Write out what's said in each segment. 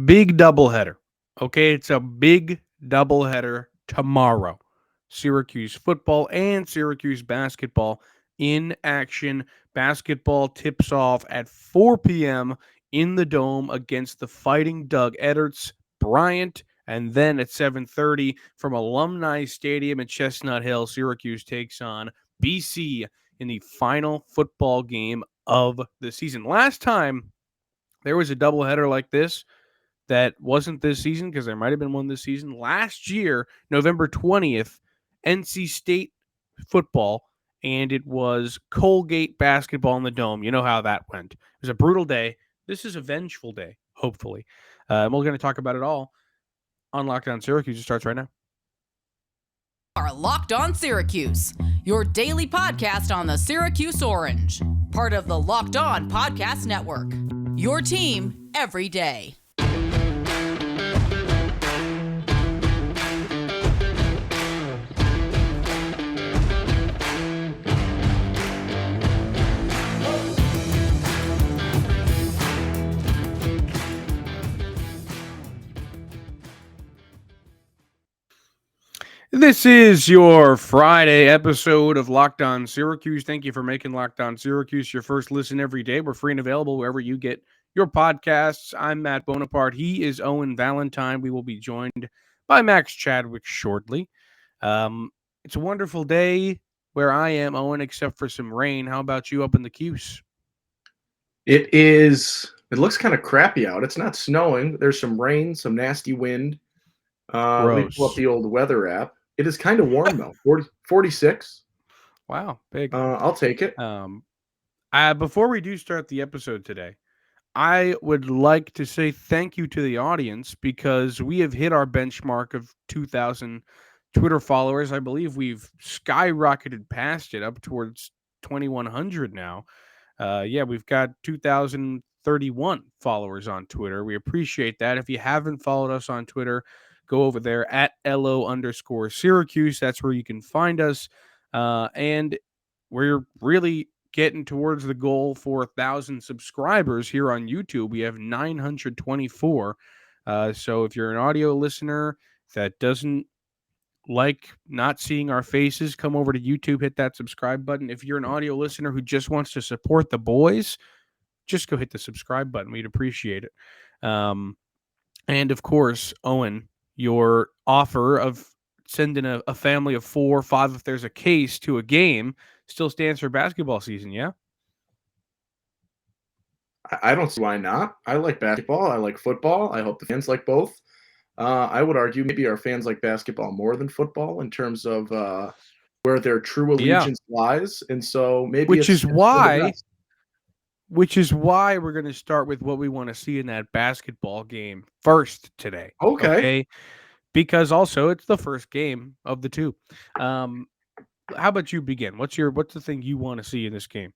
Big doubleheader. Okay, it's a big doubleheader tomorrow. Syracuse football and Syracuse basketball in action. Basketball tips off at 4 p.m. in the Dome against the Fighting Doug Edwards Bryant. And then at 7:30 from Alumni Stadium at Chestnut Hill, Syracuse takes on BC in the final football game of the season. Last time there was a doubleheader like this that wasn't this season, because there might have been one this season. Last year, November 20th, NC State football, and it was Colgate basketball in the Dome. You know how that went. It was a brutal day. This is a vengeful day, hopefully. And we're going to talk about it all on Lockdown Syracuse. It starts right now. Are Locked On Syracuse, your daily podcast on the Syracuse Orange, part of the Locked On Podcast Network. Your team every day. This is your Friday episode of Locked On Syracuse. Thank you for making Locked On Syracuse your first listen every day. We're free and available wherever you get your podcasts. I'm Matt Bonaparte. He is Owen Valentine. We will be joined by Max Chadwick shortly. It's a wonderful day where I am, Owen, except for some rain. How about you up in the Cuse? It is. It looks kind of crappy out. It's not snowing. There's some rain, some nasty wind. Let me pull up the old weather app. It is kind of warm, though. 46. Wow, big. I'll take it. Before we do start the episode today, I would like to say thank you to the audience because we have hit our benchmark of 2,000 Twitter followers. I believe we've skyrocketed past it up towards 2,100 now. We've got 2,031 followers on Twitter. We appreciate that. If you haven't followed us on Twitter, go over there at LO_Syracuse. That's where you can find us. And we're really getting towards the goal for 1,000 subscribers here on YouTube. We have 924. So if you're an audio listener that doesn't like not seeing our faces, come over to YouTube, hit that subscribe button. If you're an audio listener who just wants to support the boys, just go hit the subscribe button. We'd appreciate it. And of course, Owen, your offer of sending a family of 4 or 5 if there's a case to a game still stands for basketball season, yeah? I don't see why not. I like basketball. I like football. I hope the fans like both. I would argue maybe our fans like basketball more than football in terms of where their true allegiance lies. And so maybe which is why we're going to start with what we want to see in that basketball game first today. Okay. Because also it's the first game of the two. How about you begin? What's the thing you want to see in this game?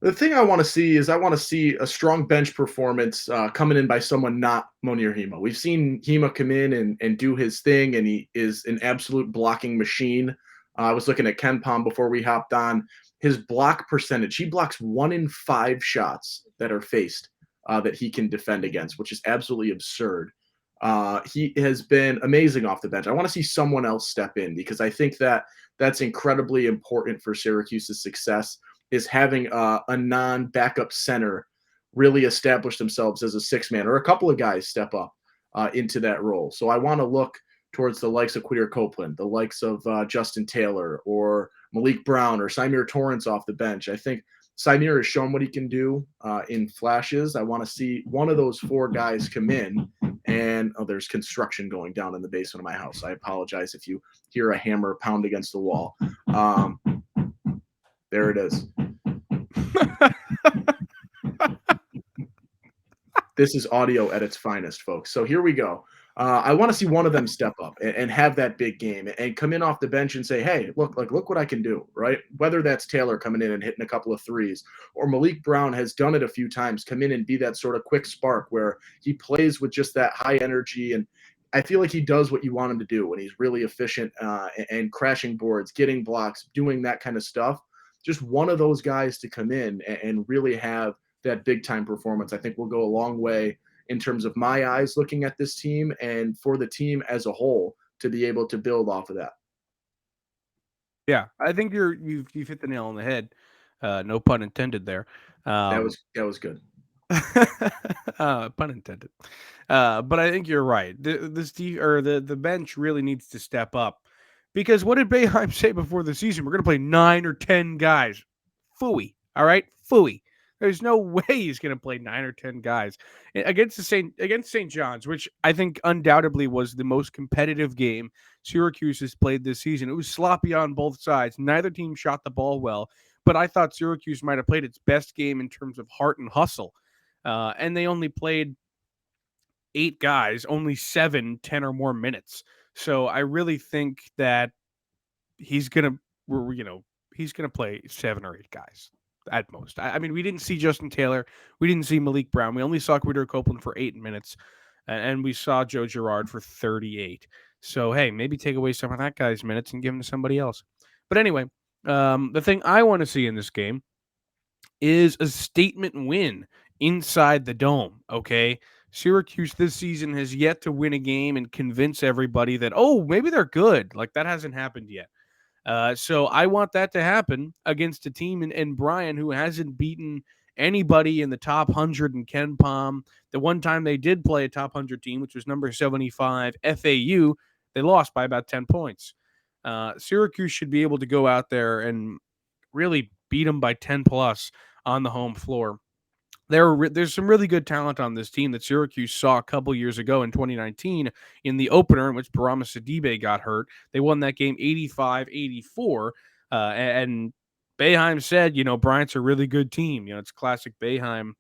The thing I want to see is a strong bench performance coming in by someone not Monir Hima. We've seen Hima come in and do his thing, and he is an absolute blocking machine. I was looking at Ken Palm before we hopped on. His block percentage, he blocks 1 in 5 shots that are faced that he can defend against, which is absolutely absurd. He has been amazing off the bench. I want to see someone else step in because I think that's incredibly important for Syracuse's success, is having a non-backup center really establish themselves as a 6-man, or a couple of guys step up into that role. So I want to look towards the likes of Quadir Copeland, the likes of Justin Taylor, or Malik Brown, or Symir Torrance off the bench. I think Symir has shown what he can do in flashes. I want to see one of those 4 guys come in. And there's construction going down in the basement of my house. I apologize if you hear a hammer pound against the wall. There it is. This is audio at its finest, folks. So here we go. I want to see one of them step up and have that big game and come in off the bench and say, hey, look what I can do, right? Whether that's Taylor coming in and hitting a couple of threes, or Malik Brown has done it a few times, come in and be that sort of quick spark where he plays with just that high energy. And I feel like he does what you want him to do when he's really efficient and crashing boards, getting blocks, doing that kind of stuff. Just one of those guys to come in and really have that big time performance, I think will go a long way in terms of my eyes looking at this team, and for the team as a whole to be able to build off of that. Yeah, I think you've hit the nail on the head. No pun intended there. Um, That was good. pun intended. But I think you're right. The bench really needs to step up because what did Boeheim say before the season? We're going to play 9 or 10 guys. Fooey. All right, fooey. There's no way he's going to play 9 or 10 guys against St. John's, which I think undoubtedly was the most competitive game Syracuse has played this season. It was sloppy on both sides. Neither team shot the ball well, but I thought Syracuse might have played its best game in terms of heart and hustle. And they only played 8 guys, only 7, 10 or more minutes. So I really think that he's gonna, he's gonna play 7 or 8 guys at most. I mean, we didn't see Justin Taylor, we didn't see Malik Brown, we only saw Quitter Copeland for 8 minutes, and we saw Joe Girard for 38. So hey, maybe take away some of that guy's minutes and give him to somebody else. But anyway, the thing I want to see in this game is a statement win inside the dome. Okay. Syracuse this season has yet to win a game and convince everybody that, oh, maybe they're good. Like that hasn't happened yet. So I want that to happen against a team in Bryan who hasn't beaten anybody in the top 100 in Ken Palm. The one time they did play a top 100 team, which was number 75 FAU, they lost by about 10 points. Syracuse should be able to go out there and really beat them by 10 plus on the home floor. There's some really good talent on this team that Syracuse saw a couple years ago in 2019 in the opener in which Barama Sidibe got hurt. They won that game 85-84. And Boeheim said, Bryant's a really good team. It's classic Boeheim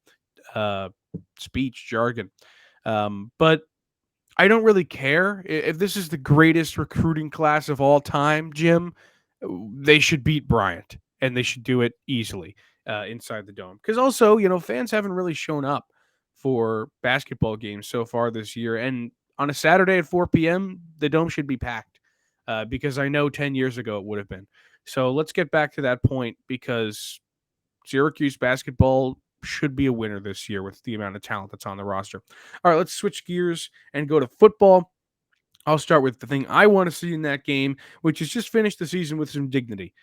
speech jargon. But I don't really care if this is the greatest recruiting class of all time, Jim. They should beat Bryant, and they should do it easily inside the dome. Because also, fans haven't really shown up for basketball games so far this year. And on a Saturday at 4 p.m., the dome should be packed because I know 10 years ago it would have been. So let's get back to that point because Syracuse basketball should be a winner this year with the amount of talent that's on the roster. All right, let's switch gears and go to football. I'll start with the thing I want to see in that game, which is just finish the season with some dignity.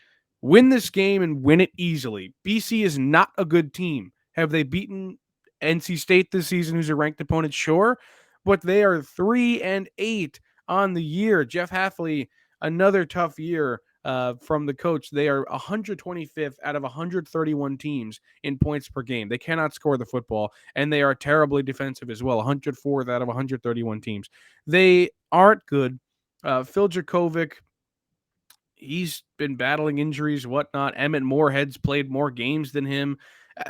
Win this game and win it easily. BC is not a good team. Have they beaten NC State this season, who's a ranked opponent? Sure, but they are 3-8 on the year. Jeff Hafley, another tough year from the coach. They are 125th out of 131 teams in points per game. They cannot score the football, and they are terribly defensive as well. 104th out of 131 teams. They aren't good. Phil Jakovic, he's been battling injuries, whatnot. Emmett Moorhead's played more games than him.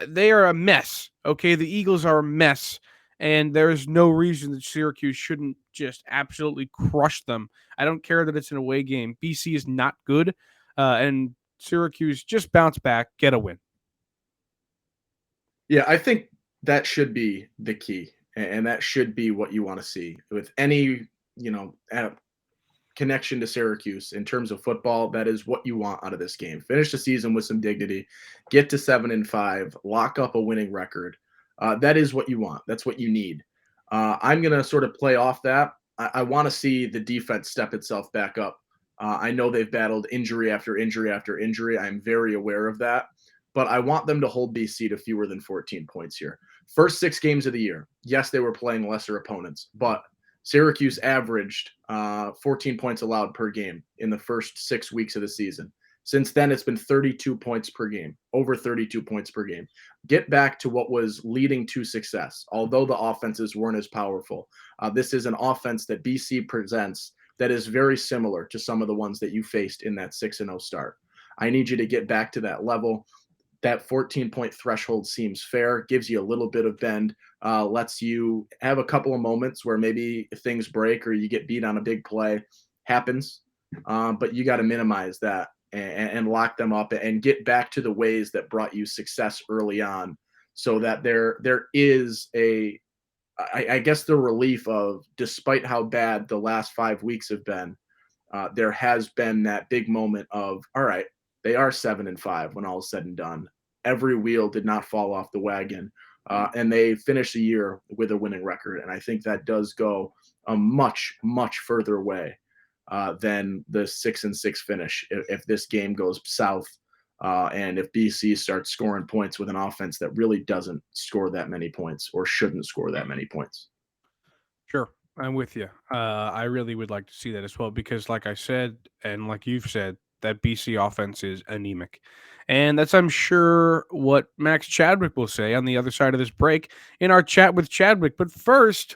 They are a mess. Okay, the Eagles are a mess, and there's no reason that Syracuse shouldn't just absolutely crush them. I don't care that it's an away game. BC is not good, and Syracuse just bounce back, get a win. Yeah, I think that should be the key, and that should be what you want to see with any, connection to Syracuse in terms of football. That is what you want out of this game. Finish the season with some dignity, get to 7-5, lock up a winning record. That is what you want. That's what you need. I'm going to sort of play off that. I want to see the defense step itself back up. I know they've battled injury after injury after injury. I'm very aware of that. But I want them to hold BC to fewer than 14 points here. First 6 games of the year, yes, they were playing lesser opponents, but Syracuse averaged 14 points allowed per game in the first 6 weeks of the season. Since then, it's been 32 points per game, over 32 points per game. Get back to what was leading to success, although the offenses weren't as powerful. This is an offense that BC presents that is very similar to some of the ones that you faced in that 6-0 start. I need you to get back to that level. That 14-point threshold seems fair, gives you a little bit of bend, lets you have a couple of moments where maybe things break or you get beat on a big play. Happens, but you got to minimize that and lock them up and get back to the ways that brought you success early on, so that there is I guess the relief of, despite how bad the last 5 weeks have been, there has been that big moment of, all right, they are 7-5 when all is said and done. Every wheel did not fall off the wagon. and they finish the year with a winning record. And I think that does go a much, much further way than the 6-6 finish if this game goes south. And if BC starts scoring points with an offense that really doesn't score that many points or shouldn't score that many points. Sure, I'm with you. I really would like to see that as well because, like I said, and like you've said, that BC offense is anemic. And that's, I'm sure, what Max Chadwick will say on the other side of this break in our chat with Chadwick. But first,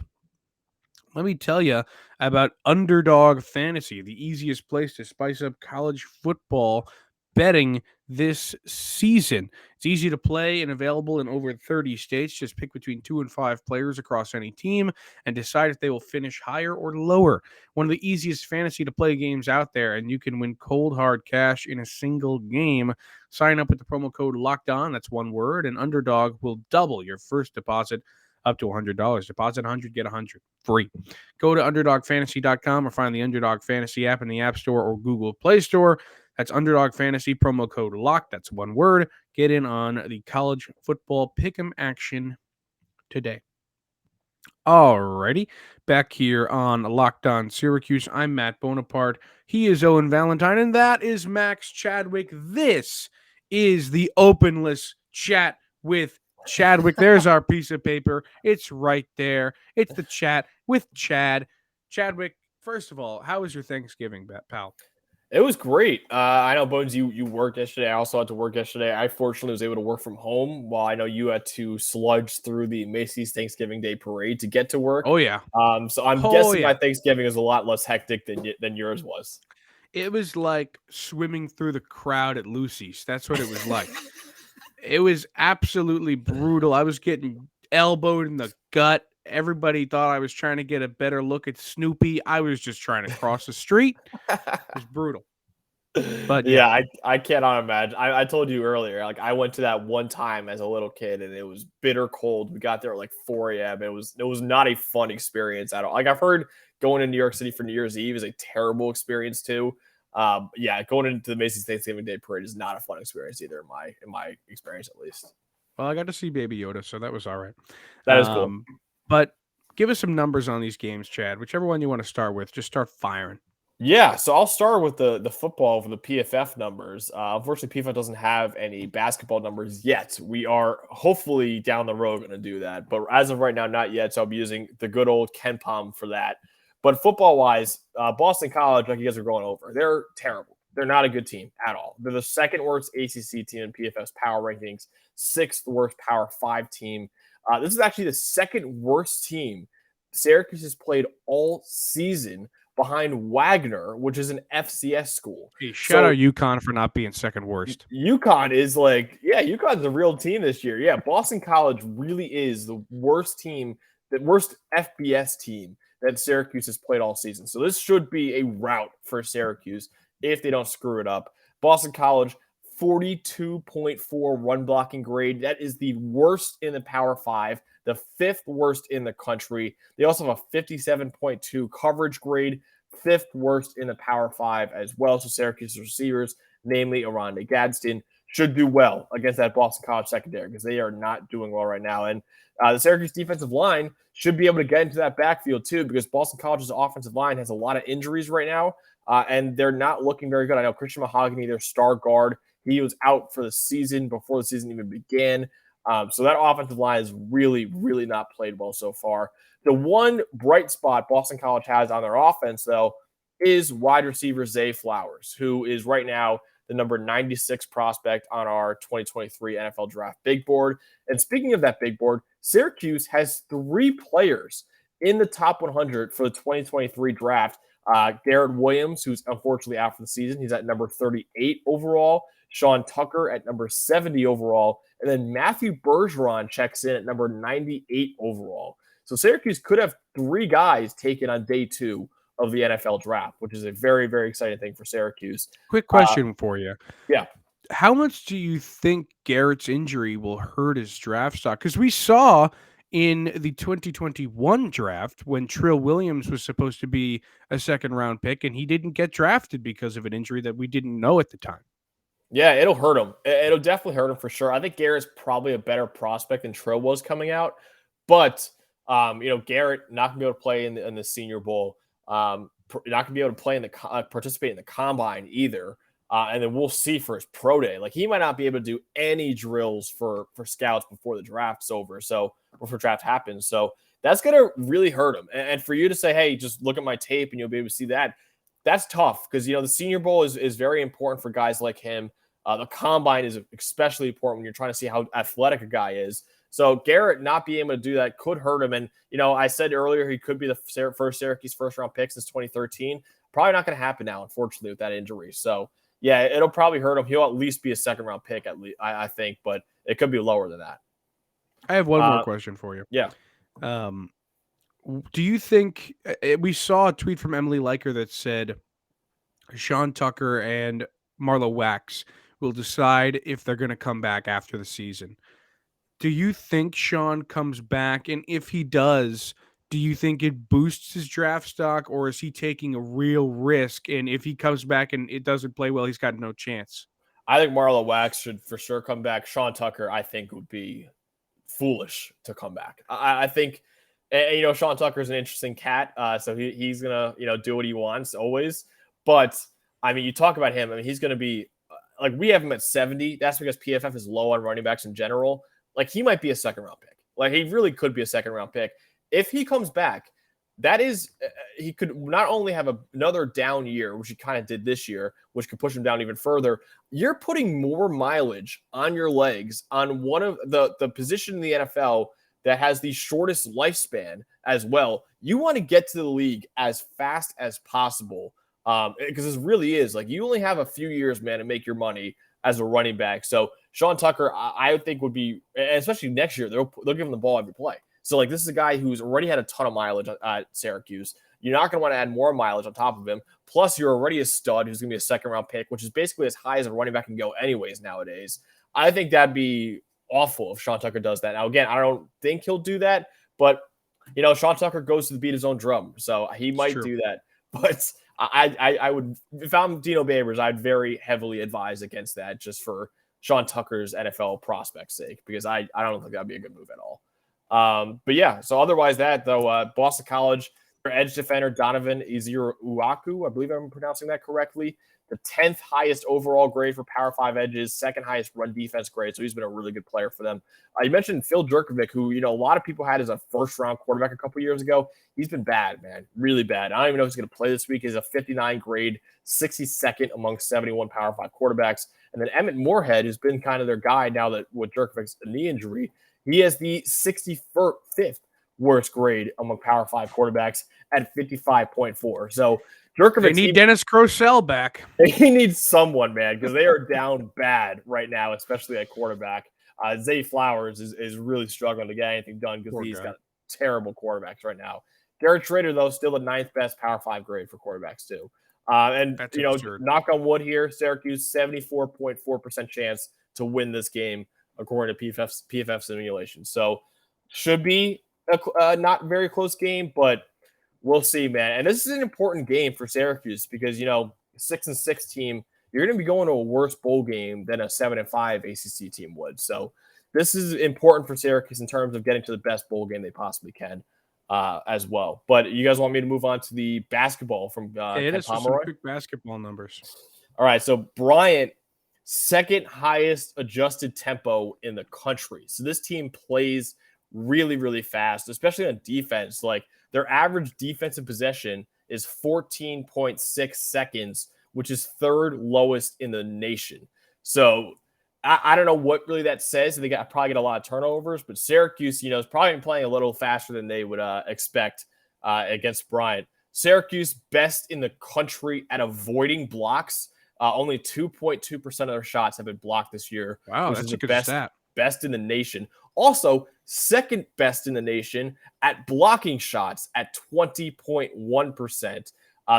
let me tell you about Underdog Fantasy, the easiest place to spice up college football betting this season. It's easy to play and available in over 30 states. Just pick between 2 and 5 players across any team and decide if they will finish higher or lower. One of the easiest fantasy to play games out there, and you can win cold hard cash in a single game. Sign up with the promo code Locked On, that's one word, and Underdog will double your first deposit up to $100. Deposit 100, get 100 free. Go to underdogfantasy.com or find the Underdog Fantasy app in the App Store or Google Play Store. That's Underdog Fantasy, promo code LOCK. That's one word. Get in on the college football pick'em action today. Alrighty, back here on Locked On Syracuse. I'm Matt Bonaparte. He is Owen Valentine, and that is Max Chadwick. This is the Openless Chat with Chadwick. There's our piece of paper. It's right there. It's the chat with Chad. Chadwick, first of all, how was your Thanksgiving, pal? It was great. I know, Bones, you worked yesterday. I also had to work yesterday. I fortunately was able to work from home while I know you had to sludge through the Macy's Thanksgiving Day Parade to get to work. Oh, yeah. So I'm guessing my Thanksgiving is a lot less hectic than yours was. It was like swimming through the crowd at Lucy's. That's what it was like. It was absolutely brutal. I was getting elbowed in the gut. Everybody thought I was trying to get a better look at Snoopy. I was just trying to cross the street. It was brutal. But yeah, I cannot imagine. I told you earlier, like I went to that one time as a little kid and it was bitter cold. We got there at like 4 a.m. It was not a fun experience at all. Like I've heard going to New York City for New Year's Eve is a terrible experience too. Yeah, going into the Macy's Thanksgiving Day Parade is not a fun experience either in my experience at least. Well, I got to see Baby Yoda, so that was all right. That is cool. But give us some numbers on these games, Chad. Whichever one you want to start with, just start firing. Yeah, so I'll start with the football for the PFF numbers. Unfortunately, PFF doesn't have any basketball numbers yet. We are hopefully down the road going to do that, but as of right now, not yet. So I'll be using the good old KenPom for that. But football-wise, Boston College, like you guys are going over, they're terrible. They're not a good team at all. They're the second worst ACC team in PFF's power rankings, sixth worst Power 5 team. This is actually the second worst team Syracuse has played all season, behind Wagner, which is an FCS school. Hey, shout out UConn for not being second worst. UConn is UConn's a real team this year. Yeah, Boston College really is the worst team, the worst FBS team that Syracuse has played all season. So this should be a rout for Syracuse if they don't screw it up. Boston College, 42.4 run blocking grade. That is the worst in the Power 5, the fifth worst in the country. They also have a 57.2 coverage grade, fifth worst in the Power 5 as well. So Syracuse's receivers, namely Aronde Gadsden, should do well against that Boston College secondary because they are not doing well right now. And the Syracuse defensive line should be able to get into that backfield too because Boston College's offensive line has a lot of injuries right now, and they're not looking very good. I know Christian Mahogany, their star guard, he was out for the season before the season even began. So that offensive line has really, really not played well so far. The one bright spot Boston College has on their offense, though, is wide receiver Zay Flowers, who is right now the number 96 prospect on our 2023 NFL Draft Big Board. And speaking of that big board, Syracuse has 3 players in the top 100 for the 2023 draft. Garrett Williams, who's unfortunately out for the season. He's at number 38 overall. Sean Tucker at number 70 overall. And then Matthew Bergeron checks in at number 98 overall. So Syracuse could have 3 guys taken on day 2 of the NFL draft, which is a very, very exciting thing for Syracuse. Quick question for you. Yeah. How much do you think Garrett's injury will hurt his draft stock? Because we saw in the 2021 draft when Trill Williams was supposed to be a second-round pick, and he didn't get drafted because of an injury that we didn't know at the time. Yeah, it'll hurt him. It'll definitely hurt him for sure. I think Garrett's probably a better prospect than Trill was coming out, but Garrett not gonna be able to play in the Senior Bowl. Not gonna be able to play in the participate in the combine either. And then we'll see for his pro day. Like he might not be able to do any drills for scouts before the draft's over. So before draft happens. So that's gonna really hurt him. And for you to say, hey, just look at my tape and you'll be able to see that. That's tough because the Senior Bowl is very important for guys like him. The combine is especially important when you're trying to see how athletic a guy is. So Garrett not being able to do that could hurt him. And, I said earlier he could be the first Syracuse first-round pick since 2013. Probably not going to happen now, unfortunately, with that injury. So, yeah, it'll probably hurt him. He'll at least be a second-round pick, at least, I think, but it could be lower than that. I have one more question for you. Yeah. Do you think we saw a tweet from Emily Liker that said Sean Tucker and Marlo Wax will decide if they're going to come back after the season? Do you think Sean comes back? And if he does, do you think it boosts his draft stock, or is he taking a real risk? And if he comes back and it doesn't play well, he's got no chance. I think Marlo Wax should for sure come back. Sean Tucker, I think, would be foolish to come back. I think, Sean Tucker is an interesting cat. So he's going to, do what he wants always. But, you talk about him. He's going to be we have him at 70. That's because PFF is low on running backs in general. He might be a second-round pick. He really could be a second-round pick. If he comes back, that is, he could not only have another down year, which he kind of did this year, which could push him down even further. You're putting more mileage on your legs on one of the position in the NFL that has the shortest lifespan as well. You want to get to the league as fast as possible because this really is you only have a few years, man, to make your money as a running back. So Sean Tucker, I would think would be, especially next year, they'll give him the ball every play. So this is a guy who's already had a ton of mileage at Syracuse. You're not going to want to add more mileage on top of him. Plus, you're already a stud who's going to be a second-round pick, which is basically as high as a running back can go anyways nowadays. I think that'd be awful if Sean Tucker does that. Now, again, I don't think he'll do that, but, Sean Tucker goes to beat his own drum, so he might do that. But I would, if I'm Dino Babers, I'd very heavily advise against that just for Sean Tucker's NFL prospect's sake, because I don't think that'd be a good move at all. But yeah, so otherwise that though, Boston College, their edge defender, Donovan Uwaku, I believe I'm pronouncing that correctly, the 10th highest overall grade for Power 5 edges, second highest run defense grade. So he's been a really good player for them. You mentioned Phil Jurkovec, who, a lot of people had as a first-round quarterback a couple years ago. He's been bad, man, really bad. I don't even know if he's going to play this week. He's a 59 grade, 62nd among 71 Power 5 quarterbacks. And then Emmett Moorhead, who's been kind of their guy now that with Jurkovec's knee injury, he has the 65th worst grade among Power 5 quarterbacks at 55.4. So Jurkovec, they need Dennis Crosell back. He needs someone, man, because they are down bad right now, especially at quarterback. Zay Flowers is really struggling to get anything done because he's got terrible quarterbacks right now. Garrett Schrader, though, still the 9th best Power 5 grade for quarterbacks, too. And, absurd. Knock on wood here, Syracuse, 74.4% chance to win this game, according to PFF simulation. So should be a not very close game, but we'll see, man. And this is an important game for Syracuse because, 6-6 team, you're going to be going to a worse bowl game than a 7-5 ACC team would. So this is important for Syracuse in terms of getting to the best bowl game they possibly can as well. But you guys want me to move on to the basketball from it is some quick basketball numbers. All right, so Bryant, second highest adjusted tempo in the country. So this team plays really, really fast, especially on defense. Their average defensive possession is 14.6 seconds, which is third lowest in the nation. So I don't know what really that says. They probably get a lot of turnovers, but Syracuse, is probably playing a little faster than they would expect against Bryant. Syracuse best in the country at avoiding blocks. Only 2.2% of their shots have been blocked this year. Wow, that's a good stat. Best in the nation. Also, second best in the nation at blocking shots at 20.1%.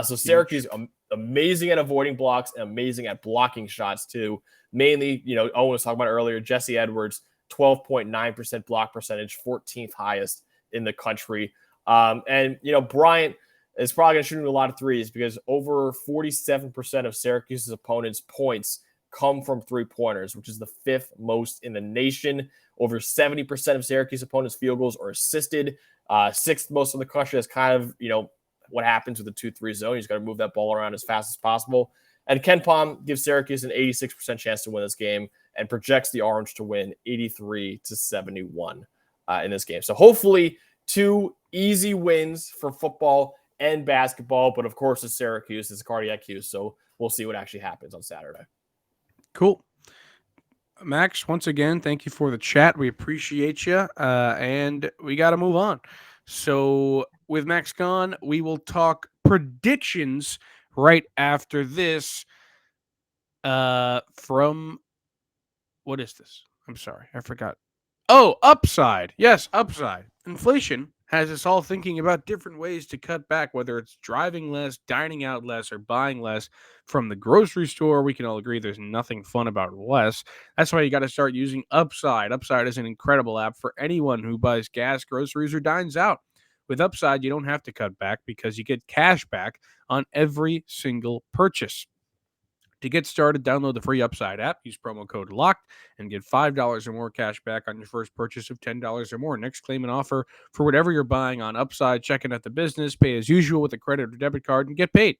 So Syracuse, amazing at avoiding blocks and amazing at blocking shots too. Mainly, Owen was talking about earlier, Jesse Edwards, 12.9% block percentage, 14th highest in the country. And Bryant is probably going to shoot a lot of threes because over 47% of Syracuse's opponents' points come from three-pointers, which is the 5th most in the nation. Over 70% of Syracuse opponents' field goals are assisted. 6th most in the country. That's kind of, what happens with the 2-3 zone. He's got to move that ball around as fast as possible. And Ken Pom gives Syracuse an 86% chance to win this game and projects the Orange to win 83-71 in this game. So hopefully 2 easy wins for football and basketball. But of course, it's Syracuse. It's a cardiac Cuse. So we'll see what actually happens on Saturday. Cool. Max, once again, thank you for the chat. We appreciate you. And we got to move on. So with Max gone, we will talk predictions right after this from, what is this? I'm sorry, I forgot. Oh, Upside. Yes, Upside. Inflation has us all thinking about different ways to cut back, whether it's driving less, dining out less, or buying less from the grocery store. We can all agree there's nothing fun about less. That's why you got to start using Upside. Upside is an incredible app for anyone who buys gas, groceries, or dines out. With Upside, you don't have to cut back because you get cash back on every single purchase. To get started, download the free Upside app, use promo code LOCKED, and get $5 or more cash back on your first purchase of $10 or more. Next, claim an offer for whatever you're buying on Upside. Check in at the business, pay as usual with a credit or debit card, and get paid.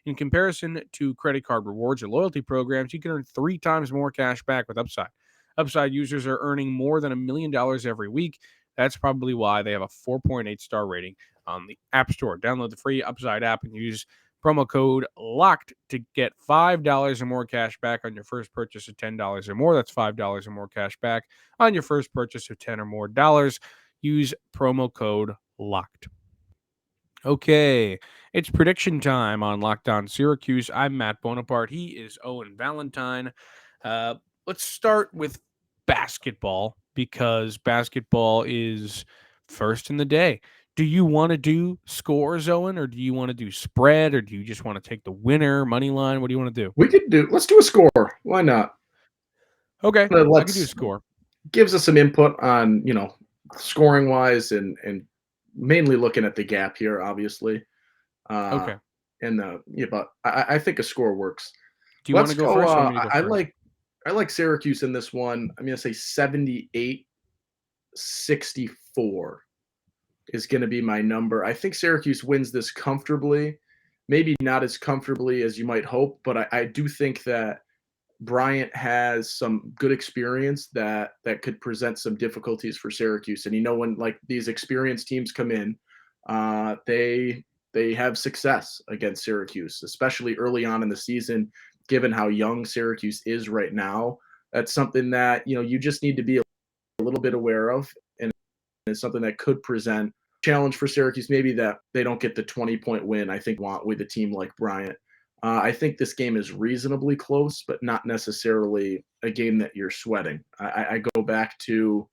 In comparison to credit card rewards or loyalty programs, you can earn 3 times more cash back with Upside. Upside users are earning more than $1 million every week. That's probably why they have a 4.8 star rating on the App Store. Download the free Upside app and use promo code LOCKED to get $5 or more cash back on your first purchase of $10 or more. That's $5 or more cash back on your first purchase of $10 or more dollars. Use promo code LOCKED. Okay, it's prediction time on Locked On Syracuse. I'm Matt Bonaparte. He is Owen Valentine. Let's start with basketball because basketball is first in the day. Do you want to do scores, Owen, or do you want to do spread, or do you just want to take the winner, money line? What do you want to do? Let's do a score. Why not? Okay, I can do a score. Gives us some input on, scoring wise and mainly looking at the gap here, obviously. Okay. But I think a score works. Do you want to go first? Or want me to go first? I like Syracuse in this one. I'm going to say 78-64 is going to be my number. I think Syracuse wins this comfortably. Maybe not as comfortably as you might hope, but I do think that Bryant has some good experience that could present some difficulties for Syracuse. And when these experienced teams come in, they have success against Syracuse, especially early on in the season, given how young Syracuse is right now. That's something that, you just need to be a little bit aware of. And it's something that could present challenge for Syracuse, maybe that they don't get the 20-point win I think want with a team like Bryant. I think this game is reasonably close, but not necessarily a game that you're sweating. I go back to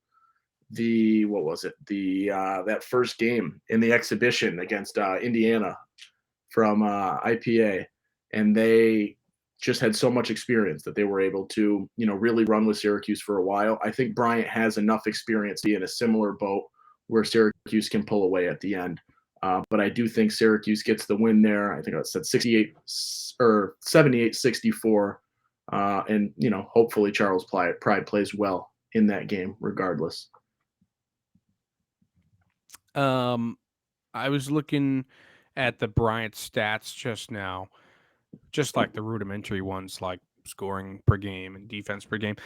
that first game in the exhibition against Indiana from IPA, and they just had so much experience that they were able to, really run with Syracuse for a while. I think Bryant has enough experience to be in a similar boat where Syracuse can pull away at the end. But I do think Syracuse gets the win there. I think I said 78-64. And, hopefully Charles Pride plays well in that game regardless. I was looking at the Bryant stats just now, just like the rudimentary ones, like scoring per game and defense per game.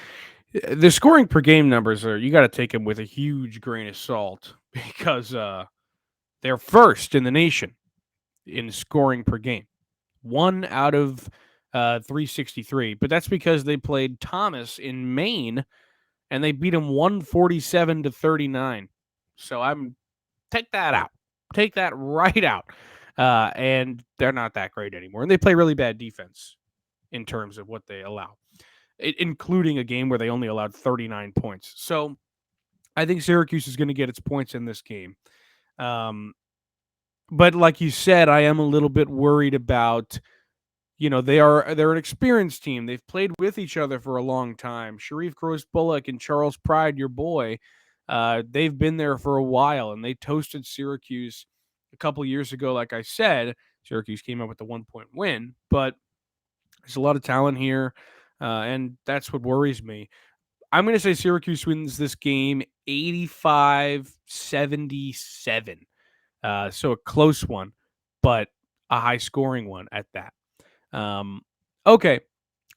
The scoring per game numbers you got to take them with a huge grain of salt because they're first in the nation in scoring per game. 1 out of 363, but that's because they played Thomas in Maine and they beat him 147-39. So take that out. Take that right out. And they're not that great anymore. And they play really bad defense in terms of what they allow, including a game where they only allowed 39 points. So I think Syracuse is going to get its points in this game. But like you said, I am a little bit worried about, they're an experienced team. They've played with each other for a long time. Sharif Gross-Bullock and Charles Pride, your boy, they've been there for a while, and they toasted Syracuse a couple years ago. Like I said, Syracuse came up with the 1-point win, but there's a lot of talent here. and that's what worries me. I'm going to say Syracuse wins this game 85-77. So a close one, but a high-scoring one at that. Okay,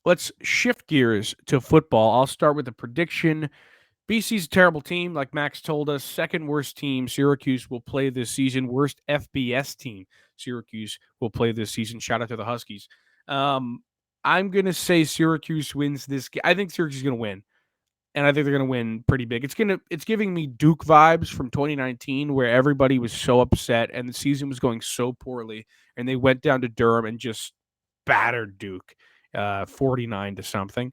let's shift gears to football. I'll start with a prediction. BC's a terrible team, like Max told us. Second worst team Syracuse will play this season. Worst FBS team Syracuse will play this season. Shout out to the Huskies. I'm going to say Syracuse wins this game. I think Syracuse is going to win, and I think they're going to win pretty big. It's giving me Duke vibes from 2019, where everybody was so upset and the season was going so poorly, and they went down to Durham and just battered Duke 49 to something.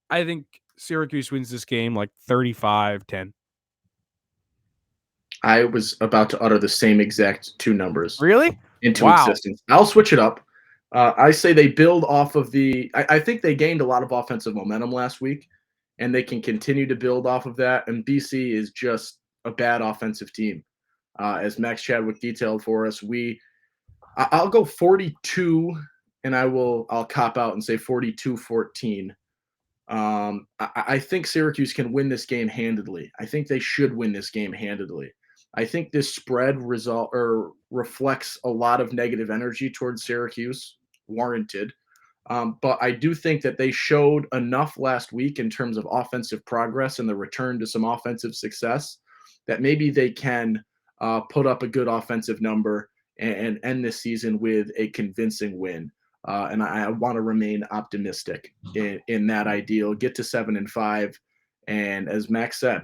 I think Syracuse wins this game like 35-10. I was about to utter the same exact two numbers Really? into Wow. existence. I'll switch it up. I say they build off of I think they gained a lot of offensive momentum last week, and they can continue to build off of that. And BC is just a bad offensive team. As Max Chadwick detailed for us, I'll go 42, and I'll cop out and say 42-14. I think Syracuse can win this game handedly. I think they should win this game handedly. I think this spread reflects a lot of negative energy towards Syracuse, warranted. But I do think that they showed enough last week in terms of offensive progress and the return to some offensive success that maybe they can put up a good offensive number and end this season with a convincing win. And I want to remain optimistic in that ideal. Get to 7-5, and as Max said,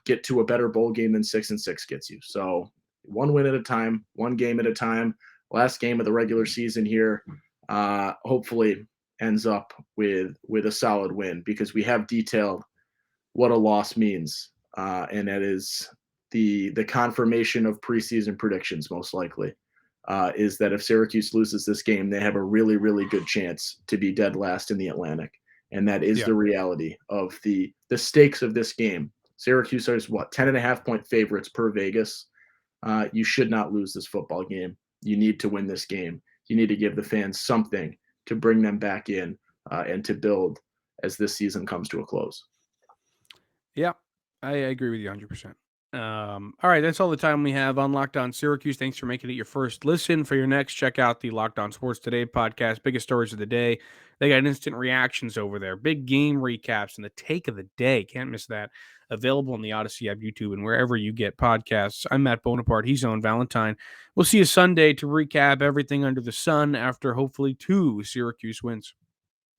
get to a better bowl game than 6-6 gets you. So one win at a time, one game at a time. Last game of the regular season here, hopefully ends up with a solid win, because we have detailed what a loss means, and that is the confirmation of preseason predictions, most likely. Is that if Syracuse loses this game, they have a really, really good chance to be dead last in the Atlantic. And that is the reality of the stakes of this game. Syracuse is 10.5-point favorites per Vegas. You should not lose this football game. You need to win this game. You need to give the fans something to bring them back in and to build as this season comes to a close. Yeah, I agree with you 100%. All right, that's all the time we have on Locked On Syracuse. Thanks for making it your first listen. For your next, check out the Locked On Sports Today podcast, biggest stories of the day. They got instant reactions over there, big game recaps, and the take of the day. Can't miss that. Available on the Odyssey app, YouTube, and wherever you get podcasts. I'm Matt Bonaparte. He's Owen Valentine. We'll see you Sunday to recap everything under the sun after hopefully 2 Syracuse wins.